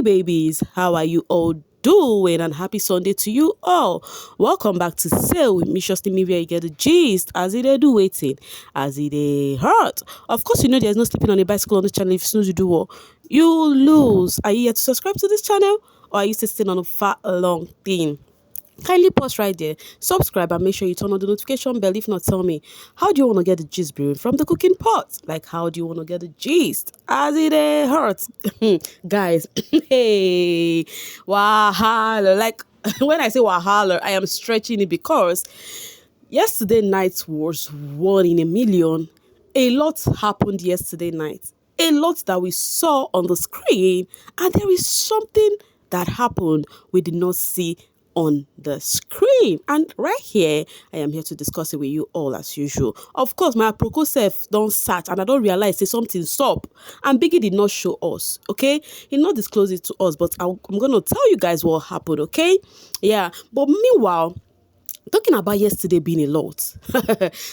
Hey babies, how are you all doing? And happy Sunday to you all. Welcome back to Sail with me, Shosty Maybe you get the gist as it do waiting, as it hurt. Of course, you know there's no sleeping on a bicycle on this channel. If you snooze, you do what? You lose. Are you yet to subscribe to this channel? Or are you still sitting on a fat long thing? Kindly pause right there, subscribe, and make sure you turn on the notification bell. If not, tell me, how do you want to get the gist brewing from the cooking pot? Like, how do you want to get the gist as it hurts? Guys, hey, wahala. Like, when I say wahala, I am stretching it because yesterday night was 1 in a million. A lot happened yesterday night. A lot that we saw on the screen, and there is something that happened we did not see on the screen. And right here, I am here to discuss it with you all as usual. Of course, my aproko self don't sat and I don't realize say something stop. And Biggie did not show us, okay? He not disclose it to us, but I'm going to tell you guys what happened, okay? Yeah, but meanwhile, talking about yesterday being a lot.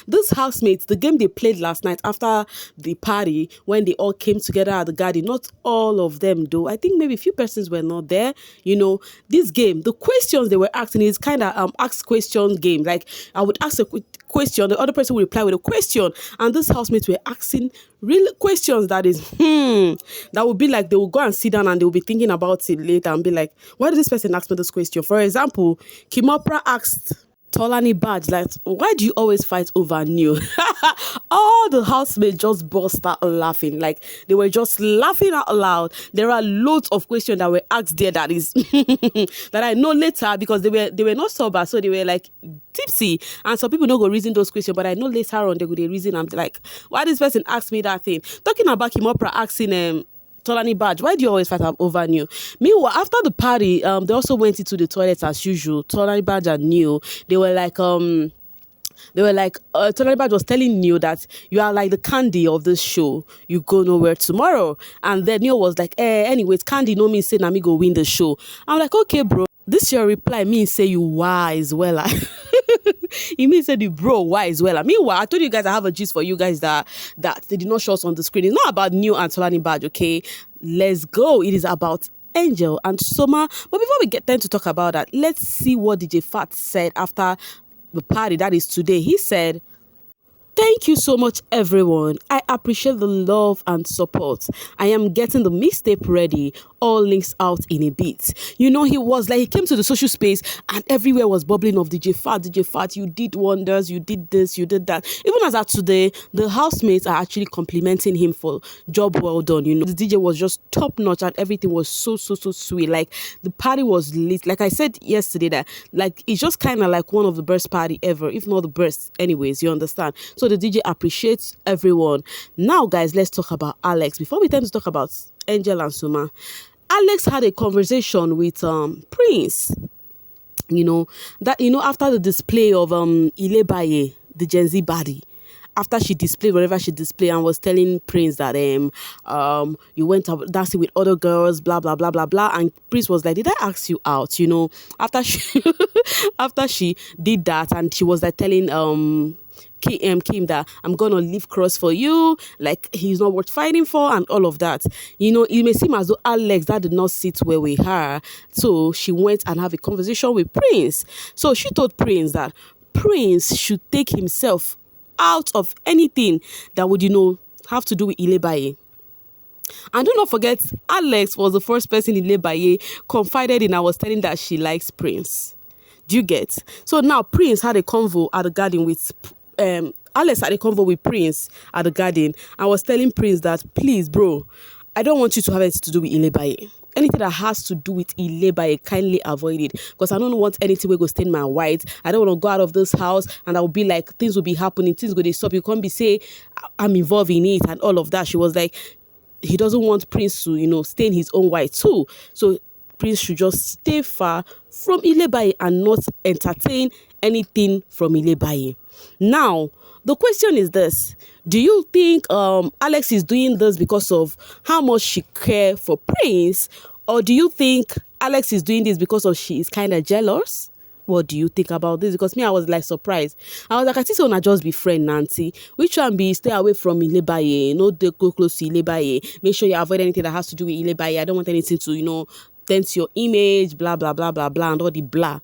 This housemates, the game they played last night after the party, when they all came together at the garden, not all of them though. I think maybe a few persons were not there. You know, this game, the questions they were asking is kind of ask question game. Like I would ask a question, the other person would reply with a question, and these housemates were asking real questions that is, that would be like they will go and sit down and they will be thinking about it later and be like, why did this person ask me this question? For example, Kimopra asked Tolani Badge, like, why do you always fight over new? All the housemates just burst out laughing. Like, they were just laughing out loud. There are loads of questions that were asked there that is, that I know later because they were not sober, so they were like tipsy. And some people don't go reason those questions, but I know later on they go reason. I'm like, why this person asked me that thing? Talking about Kimopra asking, Tolani Badge, why do you always fight over New? Meanwhile, after the party, they also went into the toilet as usual. Tolani Badge and New, they were like, Tolani Badge was telling New that you are like the candy of this show. You go nowhere tomorrow. And then New was like, anyways, candy no mean say na me go win the show. I'm like, okay, bro. This your reply means say you wise well. It means say the bro wise well. Meanwhile, I told you guys I have a gist for you guys that they did not show us on the screen. It's not about New and Tolani Badge, okay? Let's go. It is about Angel and Soma. But before we get time to talk about that, let's see what DJ Fat said after the party. That is today. He said, "Thank you so much, everyone. I appreciate the love and support. I am getting the mixtape ready. All links out in a bit." You know, he was like, he came to the social space and everywhere was bubbling of DJ Fat, you did wonders, you did this, you did that. Even as of today, the housemates are actually complimenting him for job well done. You know, the DJ was just top notch and everything was so sweet. Like the party was lit. Like I said yesterday, that like it's just kind of like one of the best party ever, if not the best anyways, you understand? So the DJ appreciates everyone. Now guys, let's talk about Alex. Before we tend to talk about Angel and Soma, Alex had a conversation with Prince. You know, after the display of Baye, the Gen Z body, after she displayed whatever she displayed and was telling Prince that you went out dancing with other girls, blah blah blah blah blah, and Prince was like, did I ask you out? You know, after she did that, and she was like telling Kim that I'm gonna leave Cross for you, like he's not worth fighting for and all of that. You know, it may seem as though Alex that did not sit well with her, so she went and have a conversation with Prince. So she told Prince that Prince should take himself out of anything that would, you know, have to do with Baye. And do not forget, Alex was the first person Baye confided in. I was telling that she likes Prince. Do you get? So now Prince had a convo at the garden with Alex had a convo with Prince at the garden. I was telling Prince that, please, bro, I don't want you to have anything to do with Baye. Anything that has to do with Baye, kindly avoid it. Because I don't want anything where go stain my white. I don't want to go out of this house and I will be like, things will be happening, things go to stop. You can't be say I'm involved in it and all of that. She was like, he doesn't want Prince to, you know, stain his own white too. So Prince should just stay far from Baye and not entertain anything from Baye. Now, the question is this. Do you think Alex is doing this because of how much she cares for Prince? Or do you think Alex is doing this because of she is kind of jealous? What do you think about this? Because me, I was like surprised. I was like, I think so na just be friend, Nancy. Which one be stay away from Baye, no dey go close to Baye. Make sure you avoid anything that has to do with Baye. I don't want anything to, dent your image, blah, blah, blah, blah, blah, and all the blah,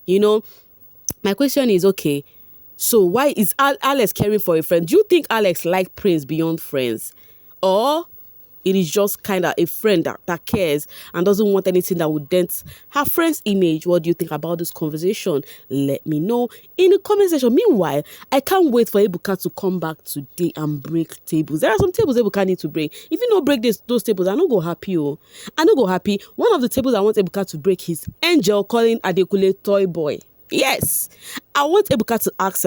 My question is, okay, so why is Alex caring for a friend? Do you think Alex like Prince beyond friends? Or it is just kind of a friend that cares and doesn't want anything that would dent her friend's image? What do you think about this conversation? Let me know in the comment section. Meanwhile, I can't wait for Ebuka to come back today and break tables. There are some tables Ebuka need to break. If you don't break those tables, I don't go happy. I don't go happy. One of the tables I want Ebuka to break is Angel calling Adekule toy boy. Yes, I want Ebuka to ask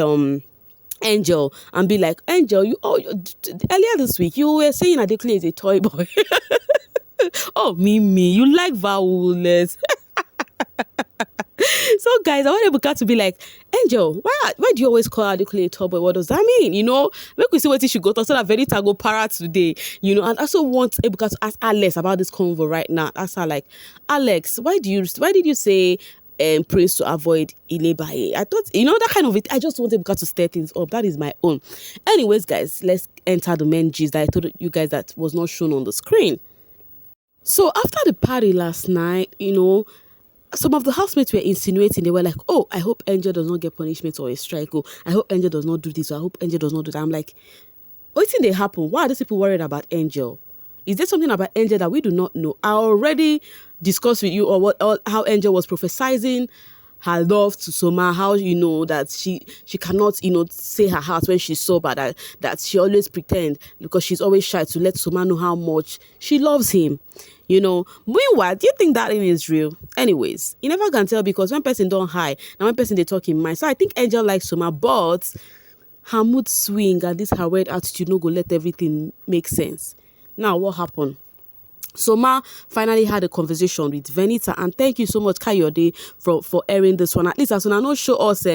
Angel and be like, Angel, earlier this week you were saying Adekule is a toy boy. Oh, Mimi, you like vowels. So guys, I want Ebuka to be like, Angel, why do you always call Adekule a toy boy? What does that mean? Make we see what she got. So that Venita go para today. And I also want Ebuka to ask Alex about this convo right now. Ask her like, Alex, why did you say Prince to avoid Baye? I thought, that kind of it. I just want Ebuka to stir things up. That is my own. Anyways, guys, let's enter the main gist that I told you guys that was not shown on the screen. So after the party last night, some of the housemates were insinuating. They were like, oh, I hope Angel does not get punishment or a strike. Oh, I hope Angel does not do this. Or I hope Angel does not do that. I'm like, what thing they happen? Why are these people worried about Angel? Is there something about Angel that we do not know? I already discussed with you how Angel was prophesizing her love to Soma, how that she cannot say her heart when she's sober, that she always pretend because she's always shy to let Soma know how much she loves him. Meanwhile, do you think that thing is real? Anyways, you never can tell because one person don't hide and one person they talk in mind. So I think Angel likes Soma, but her mood swing and this her weird attitude no go let everything make sense. Now, what happened? Soma finally had a conversation with Venita, and thank you so much, Kayode, for airing this one. At least as soon as not show us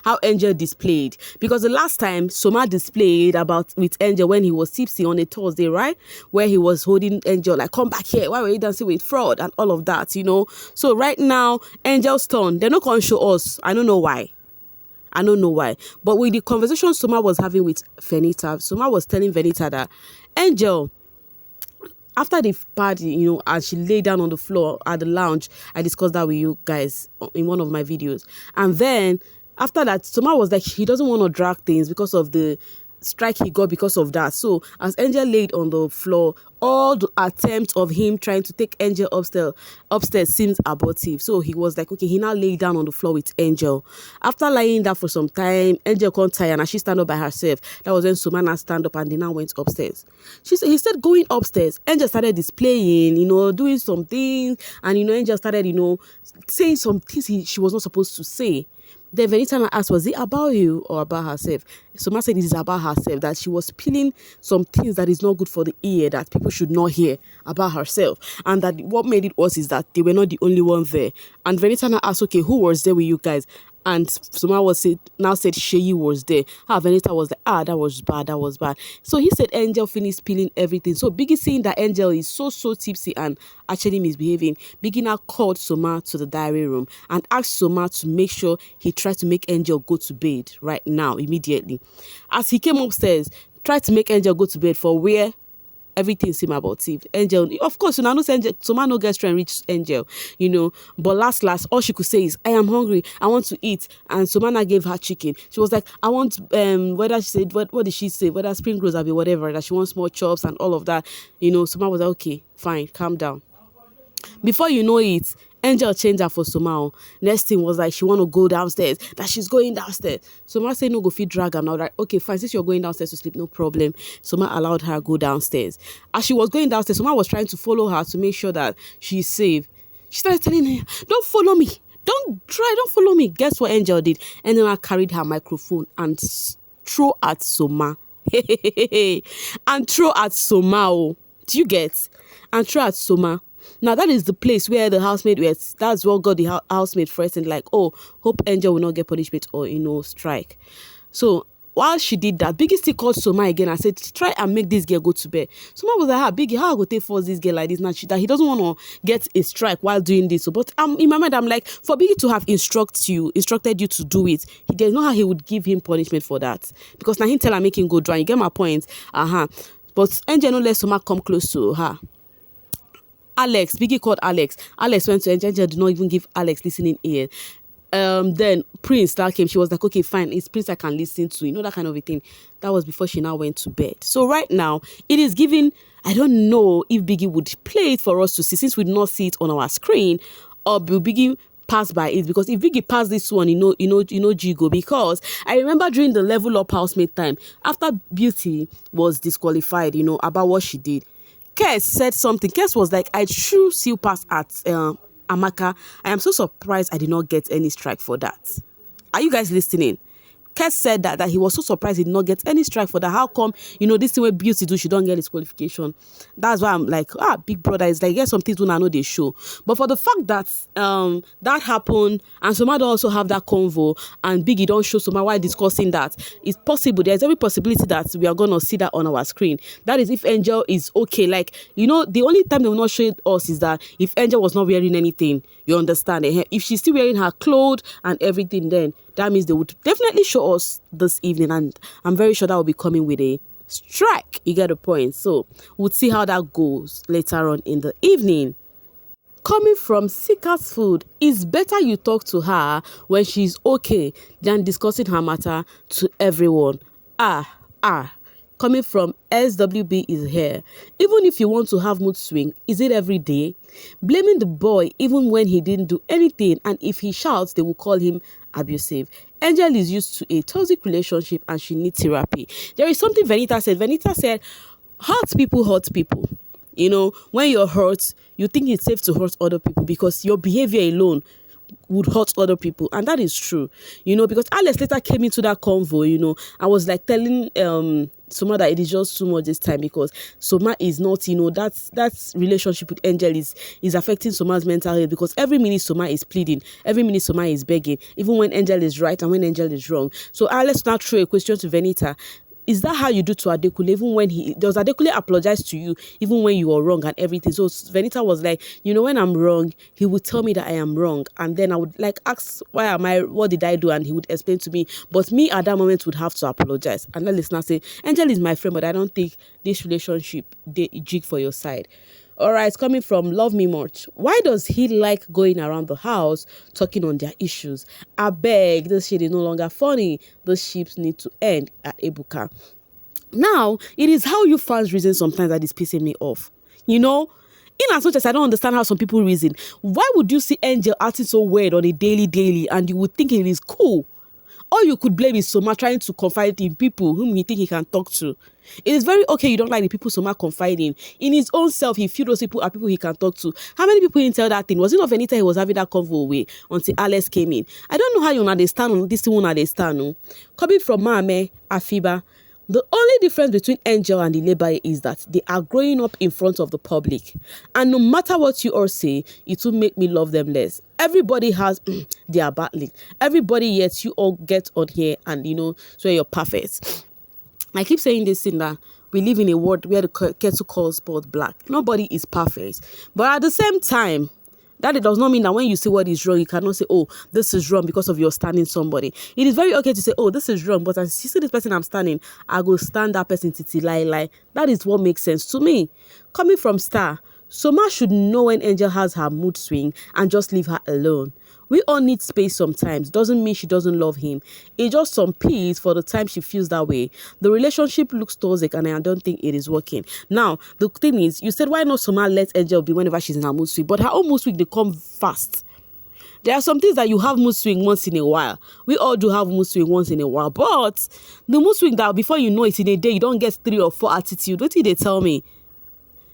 how Angel displayed, because the last time Soma displayed with Angel when he was tipsy on a Thursday, right, where he was holding Angel like, come back here, why were you dancing with fraud and all of that, So right now, Angel's turn. They're not gonna show us. I don't know why. But with the conversation Soma was having with Venita, Soma was telling Venita that Angel, after the party, as she lay down on the floor at the lounge, I discussed that with you guys in one of my videos. And then after that, Soma was like, he doesn't want to drag things because of the strike he got because of that. So as Angel laid on the floor, all the attempts of him trying to take Angel upstairs seems abortive. So he was like, okay, he now laid down on the floor with Angel. After lying down for some time, Angel can't tire and she stand up by herself. That was when Soma stand up and they now went upstairs. He said going upstairs, Angel started displaying, doing some things, and Angel started, saying some things she was not supposed to say. Then Venita asked, was it about you or about herself? Soma said it is about herself, that she was spilling some things that is not good for the ear, that people should not hear about herself. And that what made it worse is that they were not the only one there. And Venita asked, okay, who was there with you guys? And Soma said Sheyi was there. Venita was like, that was bad. So he said Angel finished spilling everything. So Biggie, seeing that Angel is so tipsy and actually misbehaving, Biggie now called Soma to the diary room and asked Soma to make sure he tried to make Angel go to bed right now, immediately. As he came upstairs, tried to make Angel go to bed for where everything seemed abortive. Angel, of course, no say Angel, Soma no get strength reach Angel, but last, all she could say is, I am hungry, I want to eat. And Soma gave her chicken. She was like, I want, whether she said, what did she say? Whether spring rolls or whatever, that she wants more chops and all of that. Soma was like, okay, fine, calm down. Before you know it, Angel changed her for Soma. Next thing was like she want to go downstairs, that she's going downstairs. Soma said no go fit drag her now. Like, okay, fine, since you're going downstairs to sleep, no problem. Soma allowed her go downstairs. As she was going downstairs, Soma was trying to follow her to make sure that she's safe. She started telling her, don't follow me. Don't follow me. Guess what Angel did? And then I carried her microphone and throw at Soma. And throw at Soma. Oh. Do you get? And throw at Soma. Now, that is the place where the housemaid was. That's what got the housemaid first and like, oh, hope Angel will not get punishment or, strike. So while she did that, Biggie still called Soma again and said, try and make this girl go to bed. Soma was like, Biggie, how I go take force this girl like this? Now that he doesn't want to get a strike while doing this. So, but in my mind, I'm like, for Biggie to have instructed you to do it, there's no how he would give him punishment for that. Because now he tell her make him go dry. You get my point? But Angel no let Soma come close to her. Alex, Biggie called Alex. Alex went to Angel did not even give Alex listening ear. Then Prince that came. She was like, okay, fine, it's Prince I can listen to, that kind of a thing. That was before she now went to bed. So right now it is giving. I don't know if Biggie would play it for us to see, since we do not see it on our screen, or will Biggie pass by it? Because if Biggie passed this one, Jigo. Because I remember during the level up housemate time, after Beauty was disqualified, about what she did, Kes said something. Kes was like, I should see you pass at Amaka. I am so surprised I did not get any strike for that. Are you guys listening? Kes said that he was so surprised he did not get any strike for that. How come, this thing where Beauty do, she don't get disqualification? That's why I'm like, big brother is like, some things when I know they show. But for the fact that that happened, and Soma don't also have that convo, and Biggie don't show Soma while discussing that, it's possible. There's every possibility that we are going to see that on our screen. That is if Angel is okay. Like, the only time they will not show it us is that if Angel was not wearing anything, you understand? If she's still wearing her clothes and everything, then that means they would definitely show us this evening, and I'm very sure that will be coming with a strike. You get the point. So we'll see how that goes later on in the evening. Coming from Sika's Food, it's better you talk to her when she's okay than discussing her matter to everyone. Coming from SWB is here. Even if you want to have mood swing, is it every day? Blaming the boy even when he didn't do anything, and if he shouts, they will call him abusive. Angel is used to a toxic relationship and she needs therapy. There is something Venita said. Venita said, hurt people hurt people. When you're hurt, you think it's safe to hurt other people because your behavior alone would hurt other people, and that is true, because Alex later came into that convo. I was like telling Soma that it is just too much this time, because Soma is not, that relationship with Angel is affecting Soma's mental health, because every minute Soma is pleading, every minute Soma is begging, even when Angel is right and when Angel is wrong. So Alex now threw a question to Venita. Is that how you do to Adekule, even when does Adekule apologize to you even when you are wrong and everything? So Venita was like, when I'm wrong, he would tell me that I am wrong, and then I would like ask, what did I do? And he would explain to me, but me at that moment would have to apologize. And the listener say, Angel is my friend, but I don't think this relationship they jig for your side. All right, coming from Love Me Much. Why does he like going around the house talking on their issues? I beg, this shit is no longer funny. Those ships need to end at Ebuka. Now, it is how you fans reason sometimes that is pissing me off. In as much as I don't understand how some people reason, why would you see Angel acting so weird on a daily, and you would think it is cool? All you could blame is Soma trying to confide in people whom he think he can talk to. It is very okay you don't like the people Soma confide in. In his own self, he feels those people are people he can talk to. How many people didn't tell that thing? Was it not anytime he was having that convo away until Alex came in? I don't know how you understand on this one understand. No? Coming from Mame, Afiba, the only difference between Angel and the Baye is that they are growing up in front of the public. And no matter what you all say, it will make me love them less. Everybody has their battling. Everybody, yet you all get on here and, so you're perfect. I keep saying this thing that we live in a world where the kettle calls pot black. Nobody is perfect. But at the same time, that it does not mean that when you see what is wrong, you cannot say, oh, this is wrong because of your standing somebody. It is very okay to say, oh, this is wrong, but as you see this person I'm standing, I go stand that person titi lie. That is what makes sense to me. Coming from Star, Soma should know when Angel has her mood swing and just leave her alone. We all need space sometimes. Doesn't mean she doesn't love him. It's just some peace for the time she feels that way. The relationship looks toxic and I don't think it is working. Now, the thing is, you said why not Soma let Angel be whenever she's in her mood swing? But her own mood swing, they come fast. There are some things that you have mood swing once in a while. We all do have mood swing once in a while. But the mood swing that before you know it in a day, you don't get 3 or 4 attitude. What did they tell me?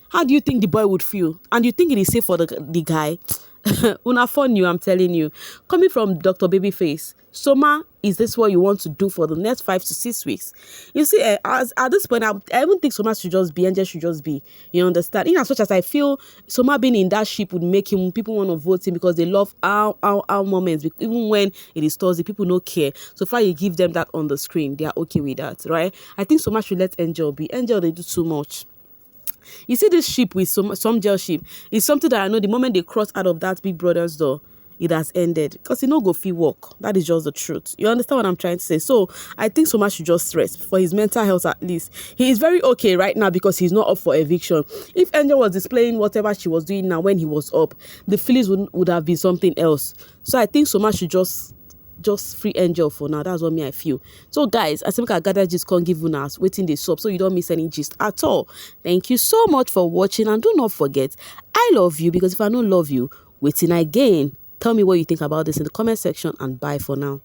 How do you think the boy would feel? And you think it is safe for the guy? Una fun you, I'm telling you. Coming from Dr. Babyface, Soma is this what you want to do for the next 5 to 6 weeks? You see, at this point, I even think Soma should just be, Angel should just be. You understand? In as much as I feel Soma being in that ship would make him, people want to vote him because they love our moments. Even when it is Thursday, people don't care. So far you give them that on the screen, they are okay with that, right? I think Soma should let Angel be. Angel, they do too much. You see, this ship with some gel ship is something that I know the moment they cross out of that big brother's door, it has ended, because he no go fit work. That is just the truth. You understand what I'm trying to say? So I think Soma should just rest for his mental health. At least he is very okay right now because he's not up for eviction. If Angel was displaying whatever she was doing now when he was up, the feelings would have been something else. So I think Soma should just free Angel for now. That's what me I feel. So guys, I think I gather just can't give you us waiting the sub so you don't miss any gist at all. Thank you so much for watching, and do not forget, I love you, because if I don't love you, waiting again. Tell me what you think about this in the comment section, and bye for now.